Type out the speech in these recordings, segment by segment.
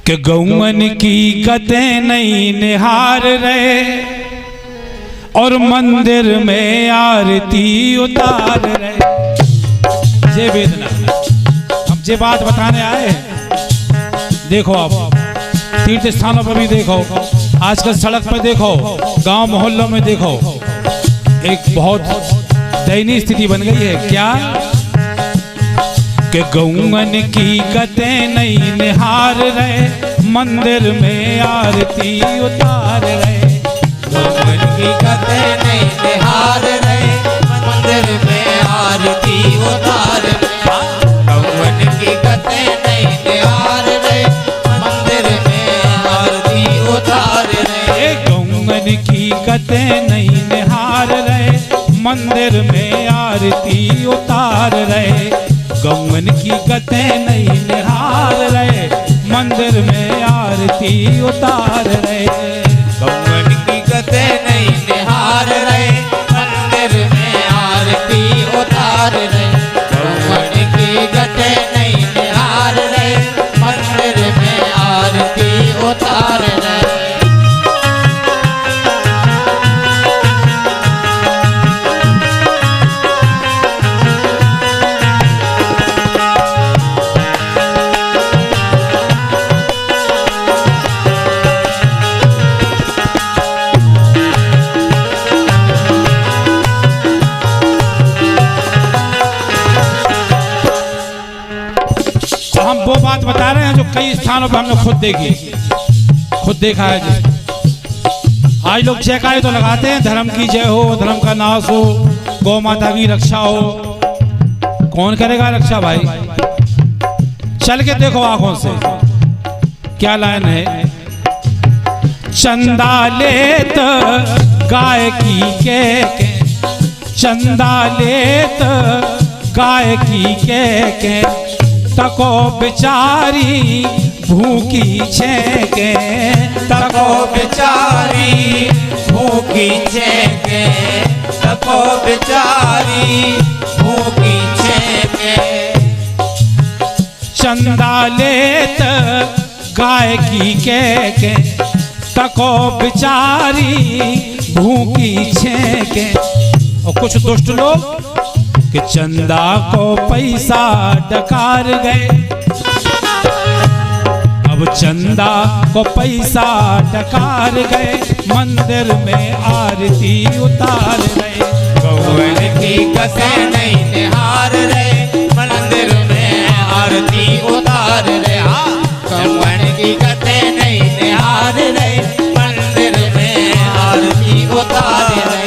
कि गौवन की गतें नहीं निहार रहे और मंदिर में आरती उतार रहे। ये वेदना हम ये बात बताने आए हैं। देखो आप तीर्थ स्थानों पर भी देखो, आजकल सड़क पर देखो, गांव मोहल्लों में देखो, एक बहुत दयनीय स्थिति बन गई है। क्या कि गौवन की गतें नहीं निहार रहे, मंदिर में आरती उतार रहे। गौवन की गतें नहीं निहार रहे, मंदिर में आरती उतार रहे। गौवन की गतें नहीं निहार रहे, मंदिर में आरती उतार रहे। गौवन की गतें नहीं निहार रहे, मंदिर में आरती उतार रहे। गौवन की गतें नहीं निहार रहे, मंदिर में आरती उतार रहे। गौवन की गतें नहीं निहार रहे, मंदिर में आरती उतार रहे। गौवन की गतें नहीं निहार रहे, मंदिर में आरती उतार रहे। हम वो बात बता रहे हैं जो कई स्थानों पर हमने खुद देखी, खुद देखा है। जिसको आज लोग जयकारे तो लगाते हैं, धर्म की जय हो, धर्म का नाश हो, गौ माता की रक्षा हो। कौन करेगा रक्षा भाई? चल के देखो आंखों से, क्या लाइन है। चंदा लेत गाय की के, चंदा लेत गाय की के, तको बेचारी भूखी छेके। तको बेचारी भूखी छेके, तको बेचारी भूखी छेके। चंदा लेत गाय की के, तको बेचारी भूखी छेके। और कुछ दुष्ट लोग कि चंदा को पैसा डकार गए, अब चंदा को पैसा डकार गए, मंदिर में आरती उतार गए। गौवन की गतें नहीं निहार रहे, मंदिर में आरती उतार रहे। गौवन की गतें नहीं निहार रहे, मंदिर में आरती उतार रहे।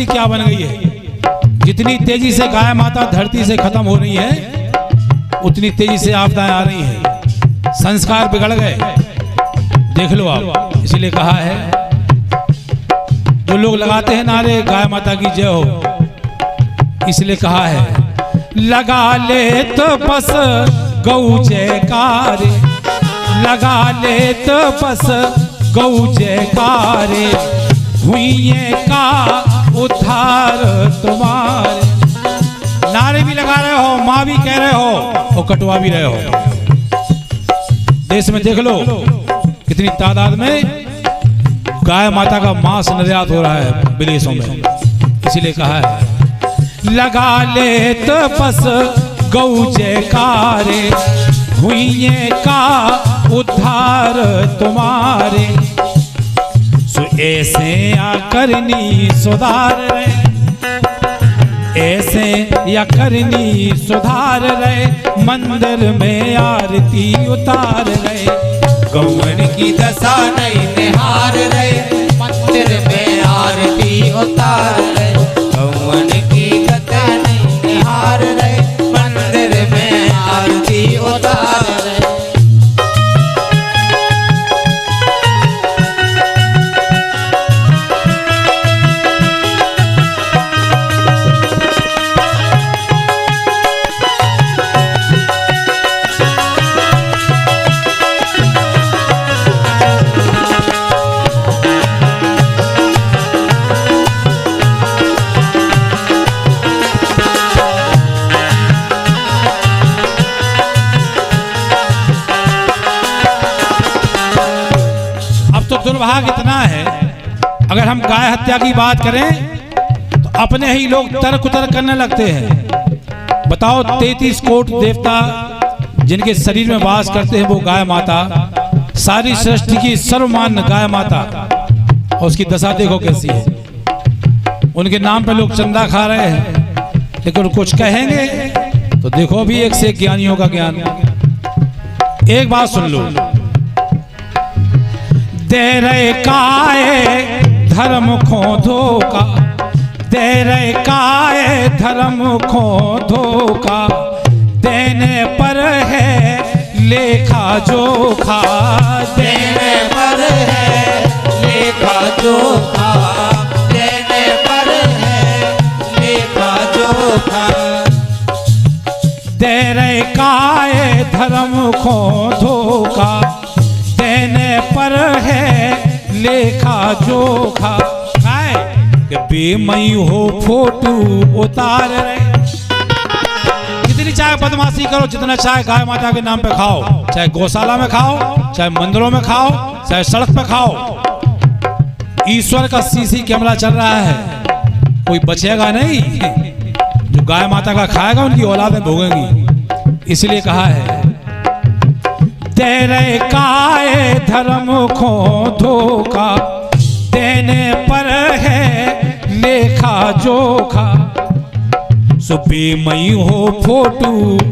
क्या बन गई है। जितनी तेजी से गाय माता धरती से खत्म हो रही है, उतनी तेजी से आपदाएं आ रही हैं। संस्कार बिगड़ गए, देख लो आप। इसलिए कहा है, जो लोग लगाते हैं नारे गाय माता की जय हो, इसलिए कहा है, लगा ले तो बस गौ जयकारे, लगा ले तो बस गौ जयकारे, हुई का उद्धार तुम्हारे। नारे भी लगा रहे हो, माँ भी कह रहे हो और कटवा भी रहे हो। देश में देख लो कितनी तादाद में गाय माता का मांस निर्यात हो रहा है विदेशों में। इसीलिए कहा है, लगा ले तो बस गौ जयकारे, हुई का उद्धार तुम्हारे। ऐसे या करनी सुधार रहे, ऐसे या करनी सुधार रहे, मंदिर में आरती उतार रहे। गौवन की दशा नहीं निहार रहे, मंदिर में आरती उतार रहे। गौवन की गतें नहीं निहार रहे, मंदिर दुर्भाग्य इतना है, अगर हम गाय हत्या की बात करें तो अपने ही लोग तर्क उतर करने लगते हैं। बताओ 33 कोटि देवता जिनके शरीर में वास करते हैं वो गाय माता, सारी सृष्टि की सर्वमान्य गाय माता, और उसकी दशा देखो कैसी है। उनके नाम पे लोग चंदा खा रहे हैं, लेकिन कुछ कहेंगे तो देखो भी एक से ज्ञानियों का ज्ञान। एक बात सुन लो, दे रहे काय धर्म खो धोखा, दे रहे काय धर्म खो धोखा, देने पर है लेखा जोखा, देने पर है लेखा जोखा, देने पर है लेखा जोखा। दे रहे काय धर्म खो धोखा, देने पर है लेखा जोखा। काय कि बेमई हो फोटो उतार रहे, जितनी चाहे बदमाशी करो, जितना चाहे गाय माता के नाम पे खाओ, चाहे गौशाला में खाओ, चाहे मंदिरों में खाओ, चाहे सड़क पे खाओ, ईश्वर का सीसी कैमरा चल रहा है, कोई बचेगा नहीं। जो गाय माता का खाएगा उनकी औलादें भोगेंगी। इसलिए कहा है दे रहे काय धर्म खो धोखा, देने पर है लेखा जोखा। सो बेमई हो फोटो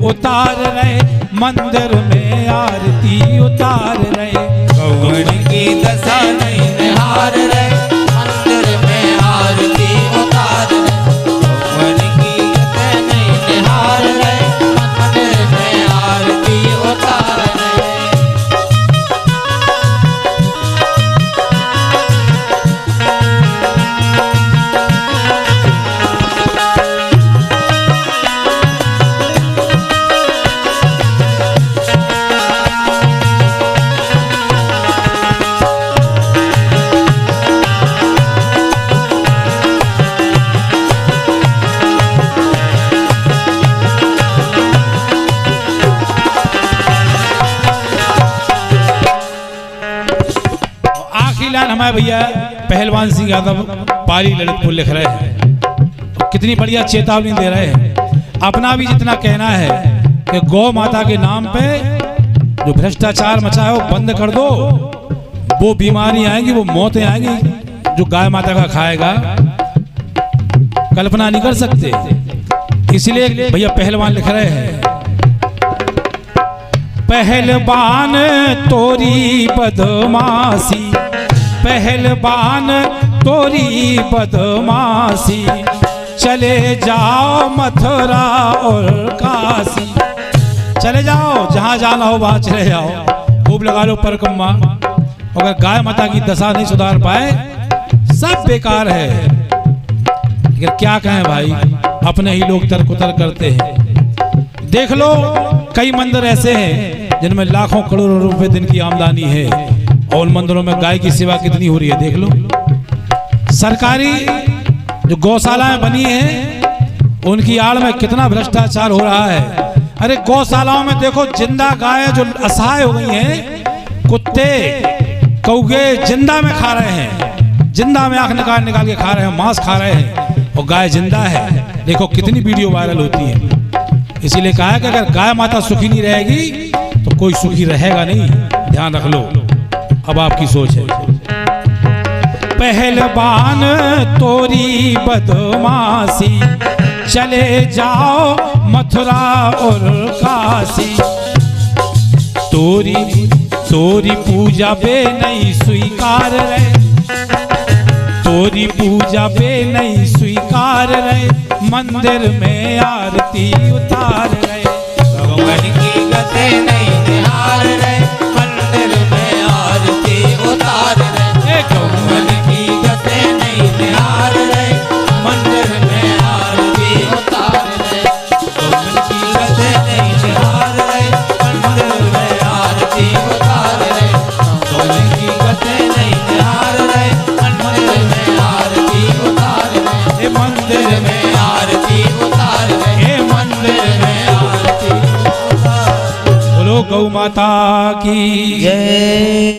उतार रहे, मंदिर में आरती उतार रहे, गौवन की दशा नहीं निहार रहे, मंदिर में आरती उतार रहे, गौवन की दशा नहीं निहार रहे, मंदिर में आरती उतार रहे। हमारे भैया पहलवान सिंह यादव पाली ललितपुर लिख रहे हैं, कितनी बढ़िया चेतावनी दे रहे हैं। अपना भी जितना कहना है कि गौ माता के नाम पे जो भ्रष्टाचार मचा है वो बंद कर दो, वो बीमारी आएंगी, वो मौतें आएंगी। जो गाय माता का खाएगा कल्पना नहीं कर सकते। इसलिए भैया पहलवान लिख रहे हैं, पहलवान तोरी बदमाशी, पहलवान तोरी बदमाशी, चले जाओ मथुरा और काशी। चले जाओ, जहां जाना हो वहां चले जाओ, खूब लगा लो परिक्रमा। अगर गाय माता की दशा नहीं सुधार पाए सब बेकार है। लेकिन क्या कहें भाई, अपने ही लोग तर्क उतर करते हैं। देख लो कई मंदिर ऐसे हैं जिनमें लाखों करोड़ों रुपए दिन की आमदनी है, और उन मंदिरों में गाय की सेवा कितनी हो रही है देख लो। सरकारी जो गौशालाएं बनी हैं उनकी आड़ में कितना भ्रष्टाचार हो रहा है। अरे गौशालाओं में देखो जिंदा गाय जो असहाय हो गई हैं, कुत्ते कौगे जिंदा में खा रहे हैं, जिंदा में आंख निकाल निकाल के खा रहे हैं, मांस खा रहे हैं, और गाय जिंदा है। देखो कितनी वीडियो वायरल होती है। इसीलिए कहा है कि अगर गाय माता सुखी नहीं रहेगी तो कोई सुखी रहेगा नहीं, ध्यान रख लो। अब आपकी सोच है। पहलवान तोरी बदमाशी, चले जाओ मथुरा और काशी। तोरी तोरी पूजा बे नहीं स्वीकार रहे, तोरी पूजा बे नहीं स्वीकार रहे, मंदिर में आरती उतार रहे। भगवान की गते नहीं निहार रहे, मंदिर में आरती उतार रहे। भगवान की गते नहीं निहार रहे, मंदिर में आरती उतार रहे। भगवान की गते नहीं निहार रहे, मंदिर में आरती उतार रहे। भगवान की गते नहीं निहार रहे, मंदिर में आरती उतार रहे। मंदिर में आरती उतार रहे, मंदिर में आरती। बोलो गौ माता की जय।